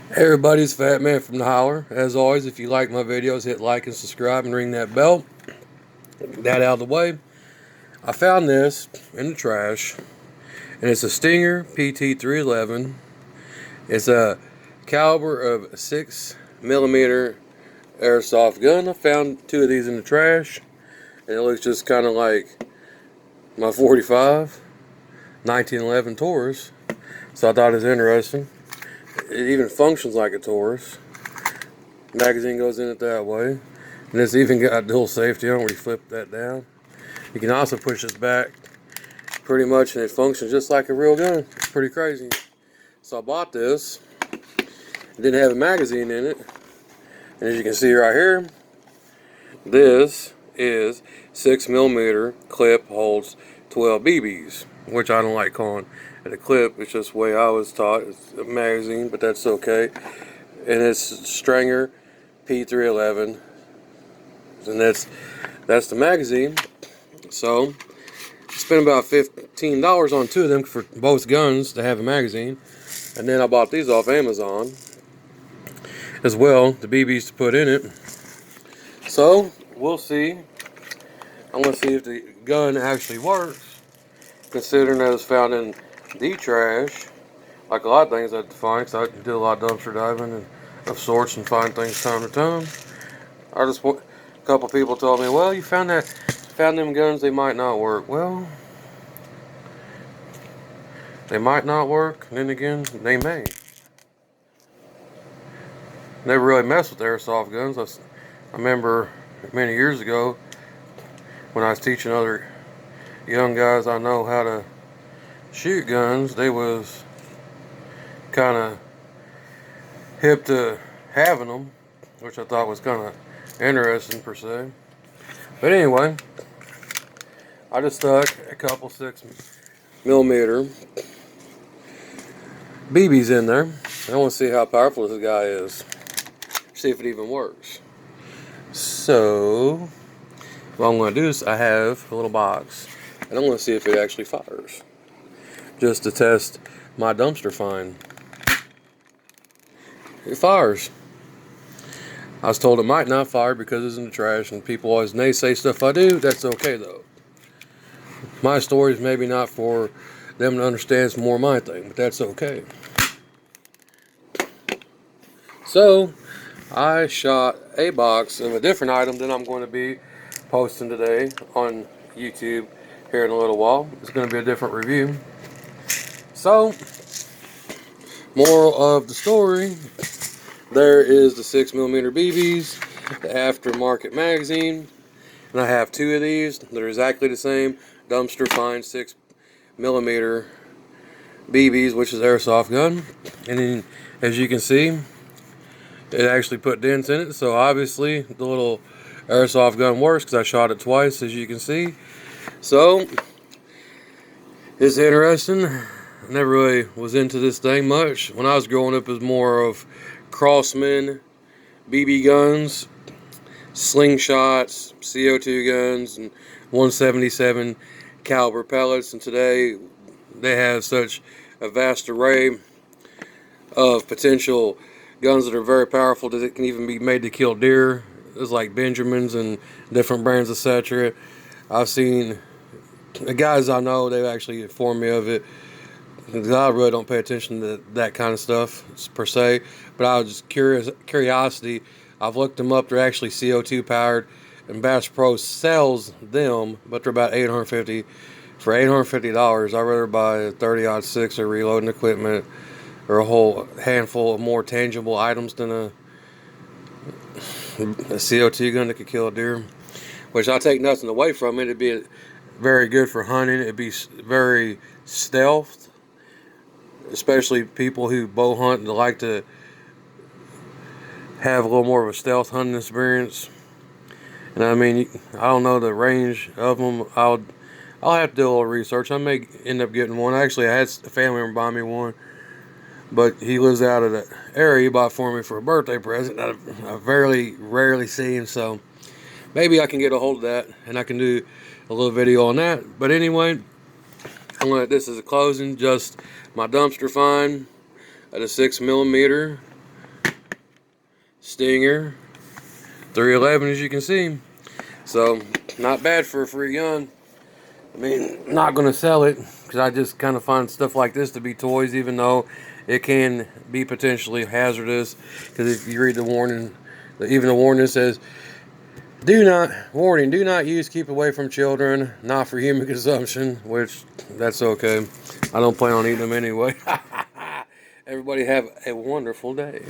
Hey everybody, it's Fat Man from the Holler. As always, if you like my videos, hit like and subscribe and ring that bell. That out of the way. I found this in the trash, and it's a Stinger P311. It's a caliber of 6mm airsoft gun. I found two of these in the trash, and it looks just kind of like my 45 1911 Taurus. So I thought it was interesting. It even functions like a Taurus. Magazine goes in it that way. And it's even got dual safety on where you flip that down. You can also push this back pretty much and it functions just like a real gun. It's pretty crazy. So I bought this. It didn't have a magazine in it. And as you can see right here, this is 6mm clip, holds 12 BBs, which I don't like calling it a clip. It's just the way I was taught. It's a magazine, but that's okay. And it's Stinger P311, and that's the magazine. So I spent about $15 on two of them for both guns to have a magazine, and then I bought these off Amazon as well, the BBs to put in it. So we'll see. I'm gonna see if the gun actually works, considering that it's found in the trash. Like a lot of things I find, because I do a lot of dumpster diving and of sorts and find things time to time. A couple people told me, well, you found them guns, they might not work. Well, they might not work, and then again, they may. Never really messed with airsoft guns. I remember many years ago when I was teaching other young guys I know how to shoot guns, they was kind of hip to having them, which I thought was kind of interesting per se. But anyway, I just stuck a couple 6mm BBs in there. I want to see how powerful this guy is. See if it even works. So what I'm going to do is I have a little box, and I'm going to see if it actually fires, just to test my dumpster find. It fires. I was told it might not fire because it's in the trash, and people always naysay stuff I do. That's okay though. My story is maybe not for them to understand, it's more my thing, but that's okay. So I shot a box of a different item than I'm going to be posting today on YouTube here in a little while. It's going to be a different review. So, moral of the story, there is the 6mm BBs, the aftermarket magazine, and I have two of these. They're exactly the same dumpster find 6mm BBs, which is airsoft gun. And then, as you can see, it actually put dents in it, so obviously the little airsoft gun works because I shot it twice, as you can see. So it's interesting. I never really was into this thing much. When I was growing up, it was more of Crossman BB guns, slingshots, CO2 guns, and 177 caliber pellets. And today they have such a vast array of potential guns that are very powerful that it can even be made to kill deer. There's like Benjamins and different brands, etc. I've seen the guys I know, they've actually informed me of it. I really don't pay attention to that kind of stuff per se, but I was just curiosity. I've looked them up. They're actually CO2 powered, and Bass Pro sells them, but they're about $850. For $850, I'd rather buy a 30-06 or reloading equipment or a whole handful of more tangible items than a CO2 gun that could kill a deer. Which I take nothing away from it. It'd be very good for hunting. It'd be very stealth, especially people who bow hunt and like to have a little more of a stealth hunting experience. And I mean, I don't know the range of them. I'll have to do a little research. I may end up getting one. Actually, I had a family member buy me one, but he lives out of the area. He bought for me for a birthday present. I rarely see him, so maybe I can get a hold of that and I can do a little video on that. But anyway, this is a closing, just my dumpster find at a 6mm Stinger 311, as you can see. So, not bad for a free gun. I mean, not going to sell it because I just kind of find stuff like this to be toys, even though it can be potentially hazardous. Because if you read the warning, even the warning says, do not use, keep away from children, not for human consumption, which that's okay. I don't plan on eating them anyway. Everybody have a wonderful day.